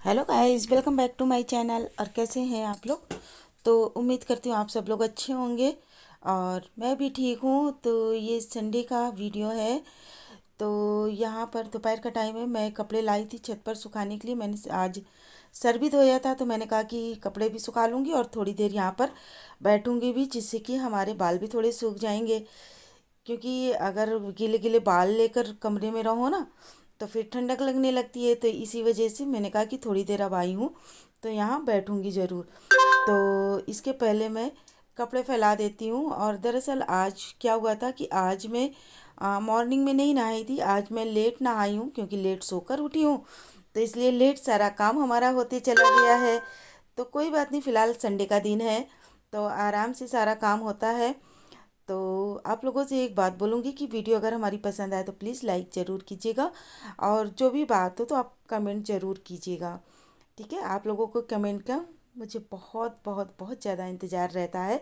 Hello guys, welcome back to my channel. और कैसे हैं आप लोग? तो उम्मीद करती हूँ आप सब लोग अच्छे होंगे और मैं भी ठीक हूँ। तो ये संडे का वीडियो है। तो यहाँ पर दोपहर का टाइम है। मैं कपड़े लाई थी छत पर सुखाने के लिए। मैंने आज सर भी धोया था, तो मैंने कहा कि कपड़े भी सुखा लूँगी और थोड़ी देर यहाँ पर बैठूँगी भी, जिससे कि हमारे बाल भी थोड़े सूख जाएंगे। क्योंकि अगर गीले गीले बाल लेकर कमरे में रहो ना, तो फिर ठंडक लगने लगती है। तो इसी वजह से मैंने कहा कि थोड़ी देर अब आई हूँ तो यहाँ बैठूँगी ज़रूर। तो इसके पहले मैं कपड़े फैला देती हूँ। और दरअसल आज क्या हुआ था कि आज मैं मॉर्निंग में नहीं नहाई थी। आज मैं लेट नहाई हूँ क्योंकि लेट सोकर उठी हूँ। तो इसलिए लेट सारा काम हमारा होते चला गया है। तो कोई बात नहीं, फ़िलहाल संडे का दिन है तो आराम से सारा काम होता है। तो आप लोगों से एक बात बोलूँगी कि वीडियो अगर हमारी पसंद आए तो प्लीज़ लाइक ज़रूर कीजिएगा। और जो भी बात हो तो आप कमेंट ज़रूर कीजिएगा। ठीक है, आप लोगों को कमेंट का मुझे बहुत बहुत बहुत ज़्यादा इंतज़ार रहता है।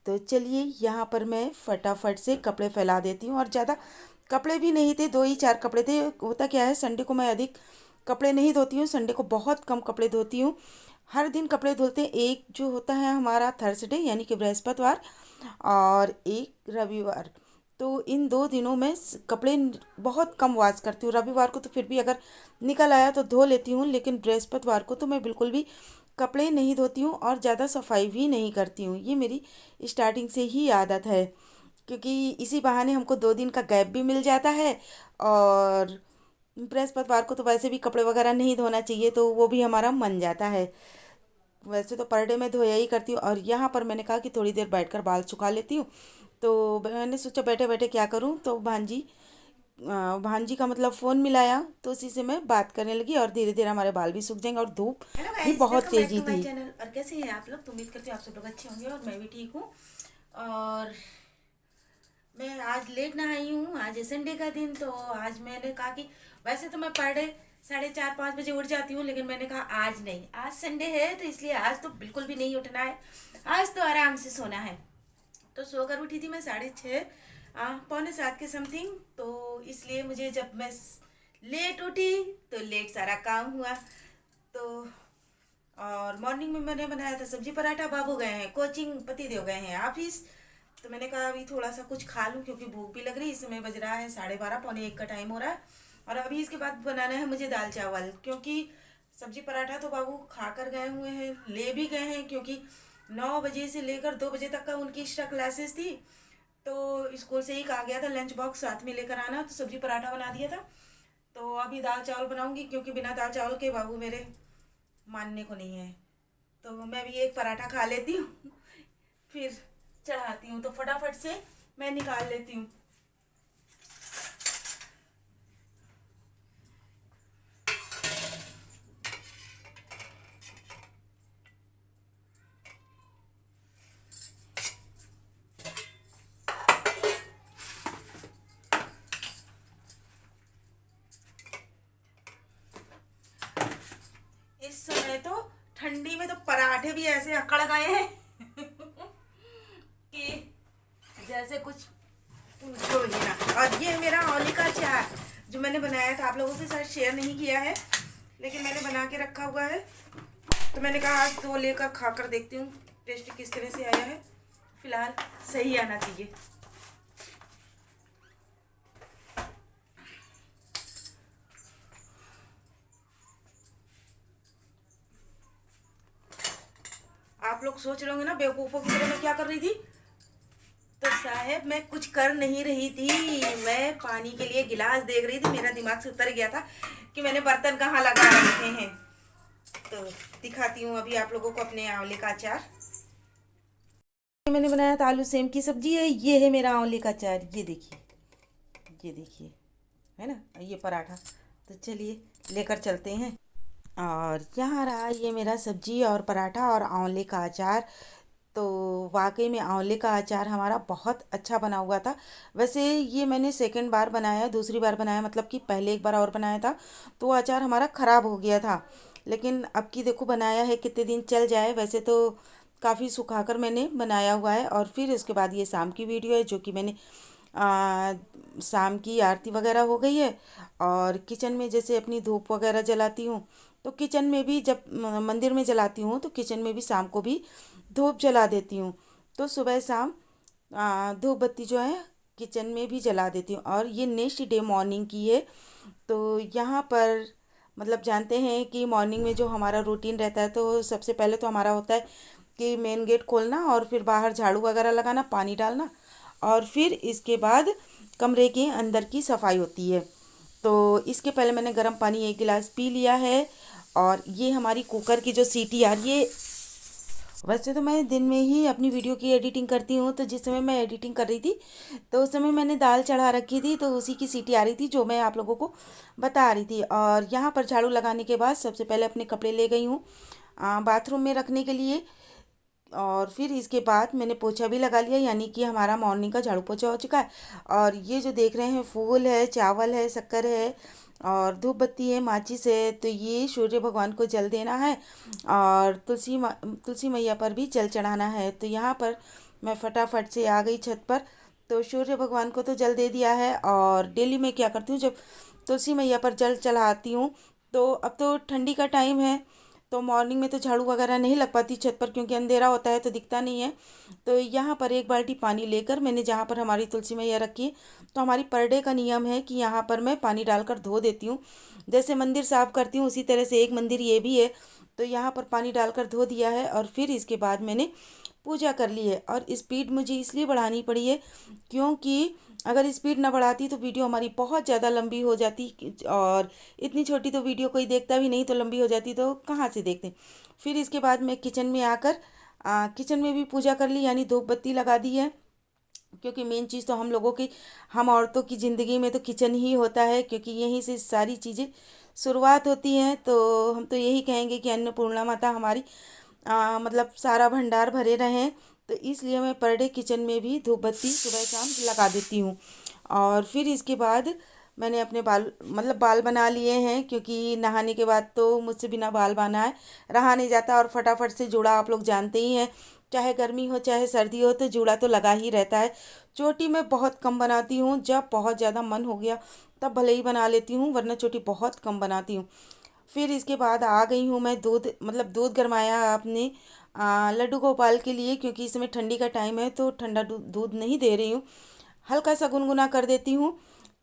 तो चलिए, यहाँ पर मैं फटाफट से कपड़े फैला देती हूँ। और ज़्यादा कपड़े भी नहीं थे, दो ही चार कपड़े थे। होता क्या है, संडे को मैं अधिक कपड़े नहीं धोती हूँ। संडे को बहुत कम कपड़े धोती हूँ। हर दिन कपड़े धुलते हैं। एक जो होता है हमारा थर्सडे यानी कि बृहस्पतिवार, और एक रविवार। तो इन दो दिनों में कपड़े बहुत कम वॉश करती हूँ। रविवार को तो फिर भी अगर निकल आया तो धो लेती हूँ, लेकिन बृहस्पतिवार को तो मैं बिल्कुल भी कपड़े नहीं धोती हूँ और ज़्यादा सफाई भी नहीं करती हूँ। ये मेरी स्टार्टिंग से ही आदत है, क्योंकि इसी बहाने हमको दो दिन का गैप भी मिल जाता है। और बृहस्पतिवार को तो वैसे भी कपड़े वगैरह नहीं धोना चाहिए, तो वो भी हमारा मन जाता है। वैसे तो पर डे में धोया ही करती हूँ। और यहाँ पर मैंने कहा कि थोड़ी देर बैठकर बाल सुखा लेती हूँ। तो मैंने सोचा बैठे बैठे क्या करूँ, तो भांजी का मतलब फ़ोन मिलाया, तो उसी से मैं बात करने लगी। और धीरे धीरे हमारे बाल भी सूख जाएंगे। और धूप हेलो भी गाइस, बहुत वेलकम बैक तेज़ी टू माय थी। चैनल। और कैसे हैं आप लोग? तो उम्मीद करती हूँ आप सब लोग अच्छे होंगे और मैं भी ठीक हूँ। और मैं आज लेट नहाई हूँ। आज है संडे का दिन। तो आज मैंने कहा कि वैसे तो मैं पर डे 4:30-5 बजे उठ जाती हूँ, लेकिन मैंने कहा आज नहीं, आज संडे है तो इसलिए आज तो बिल्कुल भी नहीं उठना है। आज तो आराम से सोना है। तो सोकर उठी थी मैं 6:30 पौने 7 के समथिंग। तो इसलिए मुझे जब मैं लेट उठी तो लेट सारा काम हुआ। तो और मॉर्निंग में मैंने बनाया था सब्जी पराठा। बाबू गए हैं कोचिंग, पति देव गए हैं ऑफिस। तो मैंने कहा अभी थोड़ा सा कुछ खा लूँ क्योंकि भूख भी लग रही है। इस समय बज रहा है 12:30, पौने 1 का टाइम हो रहा है। और अभी इसके बाद बनाना है मुझे दाल चावल, क्योंकि सब्जी पराठा तो बाबू खा कर गए हुए हैं, ले भी गए हैं। क्योंकि 9 बजे से लेकर 2 बजे तक का उनकी एक्स्ट्रा क्लासेस थी। तो स्कूल से ही कहा गया था लंच बॉक्स साथ में लेकर आना, तो सब्जी पराठा बना दिया था। तो अभी दाल चावल बनाऊंगी, क्योंकि बिना दाल चावल के बाबू मेरे मानने को नहीं है। तो मैं भी एक पराठा खा लेती हूँ फिर चढ़ाती हूँ। तो फटाफट से मैं निकाल लेती हूँ। इस समय तो ठंडी में तो पराठे भी ऐसे अकड़ गए हैं कि जैसे कुछ पूछो ही ना। और ये मेरा औली का अचार जो मैंने बनाया था, आप लोगों के साथ शेयर नहीं किया है, लेकिन मैंने बना के रखा हुआ है। तो मैंने कहा आज तो लेकर खा कर देखती हूँ टेस्ट किस तरह से आया है। फिलहाल सही आना चाहिए। आप लोग सोच रहे होंगे ना बेवकूफ़ों की तरह मैं क्या कर रही थी। तो साहेब मैं कुछ कर नहीं रही थी, मैं पानी के लिए गिलास देख रही थी। मेरा दिमाग से उतर गया था कि मैंने बर्तन कहाँ लगा रखे हैं। तो दिखाती हूँ अभी आप लोगों को अपने आंवले का अचार। मैंने बनाया था आलू सेम की सब्जी है। ये है मेरा आंवले का अचार, ये देखिए, ये देखिए, है ना, ये पराठा। तो चलिए लेकर चलते हैं। और यहाँ रहा ये मेरा सब्जी और पराठा और आंवले का अचार। तो वाकई में आंवले का अचार हमारा बहुत अच्छा बना हुआ था। वैसे ये मैंने सेकंड बार बनाया, दूसरी बार बनाया, मतलब कि पहले एक बार और बनाया था तो वो अचार हमारा ख़राब हो गया था। लेकिन अब की देखो बनाया है, कितने दिन चल जाए। वैसे तो काफ़ी सुखाकर मैंने बनाया हुआ है। और फिर उसके बाद ये शाम की वीडियो है, जो कि मैंने आ, शाम की आरती वगैरह हो गई है और किचन में जैसे अपनी धूप वगैरह जलाती हूँ, तो किचन में भी जब मंदिर में जलाती हूँ तो किचन में भी शाम को भी धूप जला देती हूँ। तो सुबह शाम धूप बत्ती जो है किचन में भी जला देती हूँ। और ये नेक्स्ट डे मॉर्निंग की है। तो यहाँ पर मतलब जानते हैं कि मॉर्निंग में जो हमारा रूटीन रहता है तो सबसे पहले तो हमारा होता है कि मेन गेट खोलना और फिर बाहर झाड़ू वगैरह लगाना, पानी डालना, और फिर इसके बाद कमरे के अंदर की सफाई होती है। तो इसके पहले मैंने गर्म पानी 1 गिलास पी लिया है। और ये हमारी कुकर की जो सीटी आ रही है, वैसे तो मैं दिन में ही अपनी वीडियो की एडिटिंग करती हूँ। तो जिस समय मैं एडिटिंग कर रही थी तो उस समय मैंने दाल चढ़ा रखी थी, तो उसी की सीटी आ रही थी जो मैं आप लोगों को बता रही थी। और यहाँ पर झाड़ू लगाने के बाद सबसे पहले अपने कपड़े ले गई हूँ बाथरूम में रखने के लिए। और फिर इसके बाद मैंने पोछा भी लगा लिया, यानी कि हमारा मॉर्निंग का झाड़ू पोछा हो चुका है। और ये जो देख रहे हैं फूल है, चावल है, शक्कर है और धूप बत्ती है, माचिस है, तो ये सूर्य भगवान को जल देना है और तुलसी मैया पर भी जल चढ़ाना है। तो यहाँ पर मैं फटाफट से आ गई छत पर। तो सूर्य भगवान को तो जल दे दिया है। और डेली मैं क्या करती हूँ, जब तुलसी मैया पर जल चढ़ाती हूँ तो अब तो ठंडी का टाइम है तो मॉर्निंग में तो झाड़ू वगैरह नहीं लग पाती छत पर, क्योंकि अंधेरा होता है तो दिखता नहीं है। तो यहाँ पर 1 बाल्टी पानी लेकर मैंने जहाँ पर हमारी तुलसी मैया रखी है, तो हमारी पर डे का नियम है कि यहाँ पर मैं पानी डालकर धो देती हूँ। जैसे मंदिर साफ करती हूँ उसी तरह से एक मंदिर ये भी है। तो यहाँ पर पानी डालकर धो दिया है और फिर इसके बाद मैंने पूजा कर ली है। और स्पीड मुझे इसलिए बढ़ानी पड़ी है क्योंकि अगर स्पीड ना बढ़ाती तो वीडियो हमारी बहुत ज़्यादा लंबी हो जाती। और इतनी छोटी तो वीडियो कोई देखता भी नहीं, तो लंबी हो जाती तो कहाँ से देखते। फिर इसके बाद मैं किचन में आकर किचन में भी पूजा कर ली, यानी धूप बत्ती लगा दी है। क्योंकि मेन चीज़ तो हम लोगों की, हम औरतों की ज़िंदगी में तो किचन ही होता है, क्योंकि यहीं से सारी चीज़ें शुरुआत होती हैं। तो हम तो यही कहेंगे कि अन्नपूर्णा माता हमारी मतलब सारा भंडार भरे रहें। तो इसलिए मैं पर डे किचन में भी धूप बत्ती सुबह शाम लगा देती हूँ। और फिर इसके बाद मैंने अपने बाल मतलब बाल बना लिए हैं, क्योंकि नहाने के बाद तो मुझसे बिना बाल बनाए रहा नहीं जाता। और फटाफट से जूड़ा आप लोग जानते ही हैं, चाहे गर्मी हो चाहे सर्दी हो तो जूड़ा तो लगा ही रहता है। चोटी मैं बहुत कम बनाती हूँ, जब बहुत ज़्यादा मन हो गया तब भले ही बना लेती हूँ, वरना चोटी बहुत कम बनाती हूँ। फिर इसके बाद आ गई हूँ मैं दूध, मतलब दूध गरमाया अपने लड्डू गोपाल के लिए, क्योंकि इस समय ठंडी का टाइम है तो ठंडा दूध नहीं दे रही हूँ, हल्का सा गुनगुना कर देती हूँ।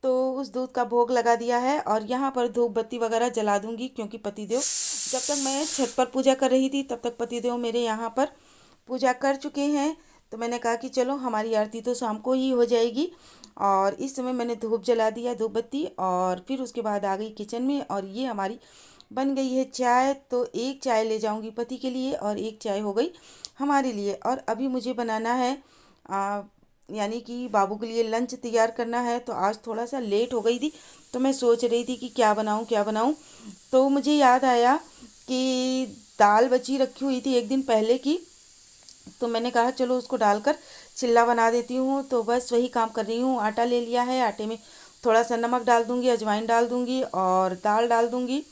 तो उस दूध का भोग लगा दिया है और यहाँ पर धूप बत्ती वगैरह जला दूंगी, क्योंकि पतिदेव, जब तक मैं छत पर पूजा कर रही थी तब तक पतिदेव मेरे यहाँ पर पूजा कर चुके हैं। तो मैंने कहा कि चलो हमारी आरती तो शाम को ही हो जाएगी। और इस समय मैंने धूप जला दिया, धूप बत्ती, और फिर उसके बाद आ गई किचन में। और ये हमारी बन गई है चाय। तो एक चाय ले जाऊंगी पति के लिए और एक चाय हो गई हमारे लिए। और अभी मुझे बनाना है यानी कि बाबू के लिए लंच तैयार करना है। तो आज थोड़ा सा लेट हो गई थी, तो मैं सोच रही थी कि क्या बनाऊं क्या बनाऊं। तो मुझे याद आया कि दाल बची रखी हुई थी एक दिन पहले की, तो मैंने कहा चलो उसको डालकर चिल्ला बना देती हूँ। तो बस वही काम कर रही हूँ। आटा ले लिया है, आटे में थोड़ा सा नमक डाल दूंगी, अजवाइन डाल दूंगी और दाल डाल दूंगी।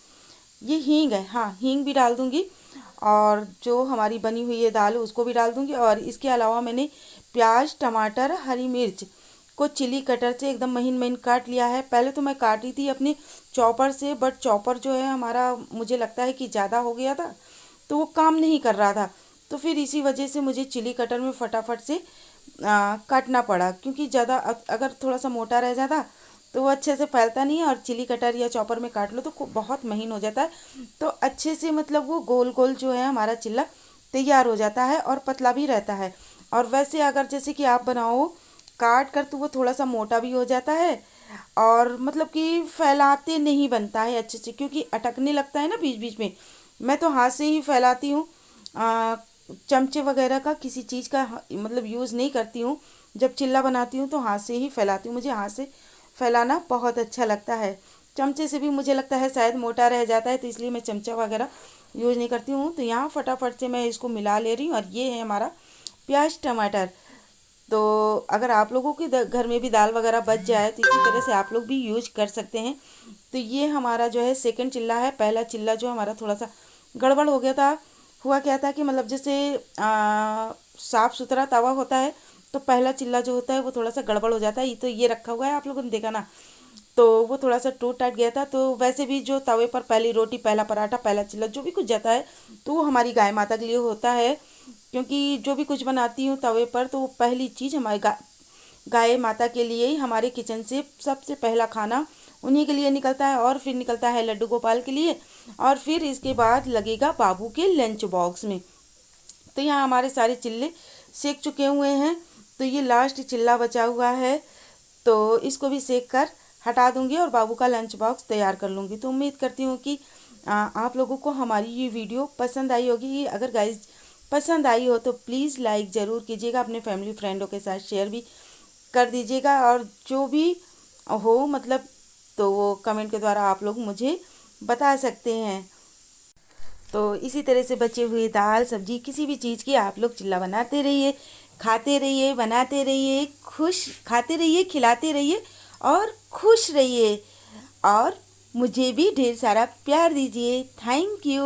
ये हींग है, हाँ हींग भी डाल दूंगी। और जो हमारी बनी हुई है दाल उसको भी डाल दूंगी। और इसके अलावा मैंने प्याज, टमाटर, हरी मिर्च को चिली कटर से एकदम महीन महीन काट लिया है। पहले तो मैं काट रही थी अपने चॉपर से, बट चॉपर जो है हमारा, मुझे लगता है कि ज़्यादा हो गया था तो वो काम नहीं कर रहा था। तो फिर इसी वजह से मुझे चिली कटर में फटाफट से काटना पड़ा, क्योंकि ज़्यादा अगर थोड़ा सा मोटा रह जाता तो वो अच्छे से फैलता नहीं है। और चिली कटर या चॉपर में काट लो तो बहुत महीन हो जाता है, तो अच्छे से मतलब वो गोल गोल जो है हमारा चिल्ला तैयार हो जाता है और पतला भी रहता है। और वैसे अगर जैसे कि आप बनाओ काट कर तो वो थोड़ा सा मोटा भी हो जाता है और मतलब कि फैलाते नहीं बनता है अच्छे से, क्योंकि अटकने लगता है ना बीच बीच में। मैं तो हाथ से ही फैलाती हूँ, चमचे वगैरह का किसी चीज़ का मतलब यूज़ नहीं करती हूँ। जब चिल्ला बनाती हूँ तो हाथ से ही फैलाती हूँ, मुझे हाथ से फैलाना बहुत अच्छा लगता है। चमचे से भी मुझे लगता है शायद मोटा रह जाता है, तो इसलिए मैं चमचा वगैरह यूज़ नहीं करती हूँ। तो यहाँ फटाफट से मैं इसको मिला ले रही हूँ। और ये है हमारा प्याज टमाटर। तो अगर आप लोगों के घर में भी दाल वगैरह बच जाए तो इसी तरह से आप लोग भी यूज कर सकते हैं। तो ये हमारा जो है सेकंड चिल्ला है। पहला चिल्ला जो हमारा थोड़ा सा गड़बड़ हो गया था। हुआ क्या था कि मतलब जैसे साफ़ सुथरा तवा होता है तो पहला चिल्ला जो होता है वो थोड़ा सा गड़बड़ हो जाता है। ये तो ये रखा हुआ है, आप लोगों ने देखा ना। तो वो थोड़ा सा टूट टाट गया था। तो वैसे भी जो तवे पर पहली रोटी, पहला पराठा, पहला चिल्ला जो भी कुछ जाता है तो वो हमारी गाय माता के लिए होता है, क्योंकि जो भी कुछ बनाती हूँ तवे पर तो वो पहली चीज़ हमारी गाय माता के लिए ही हमारे किचन से सबसे पहला खाना उन्हीं के लिए निकलता है, और फिर निकलता है लड्डू गोपाल के लिए, और फिर इसके बाद लगेगा बाबू के लंच बॉक्स में। तो यहाँ हमारे सारे चिल्ले सेक चुके हुए हैं, तो ये लास्ट चिल्ला बचा हुआ है, तो इसको भी सेक कर हटा दूंगी और बाबू का लंच बॉक्स तैयार कर लूँगी। तो उम्मीद करती हूँ कि आप लोगों को हमारी ये वीडियो पसंद आई होगी। अगर गाइस पसंद आई हो तो प्लीज़ लाइक ज़रूर कीजिएगा, अपने फैमिली फ्रेंडों के साथ शेयर भी कर दीजिएगा, और जो भी हो मतलब तो वो कमेंट के द्वारा आप लोग मुझे बता सकते हैं। तो इसी तरह से बचे हुए दाल सब्जी किसी भी चीज़ की आप लोग चिल्ला बनाते रहिए, खाते रहिए, बनाते रहिए, खुश खाते रहिए, खिलाते रहिए और खुश रहिए, और मुझे भी ढेर सारा प्यार दीजिए। Thank you.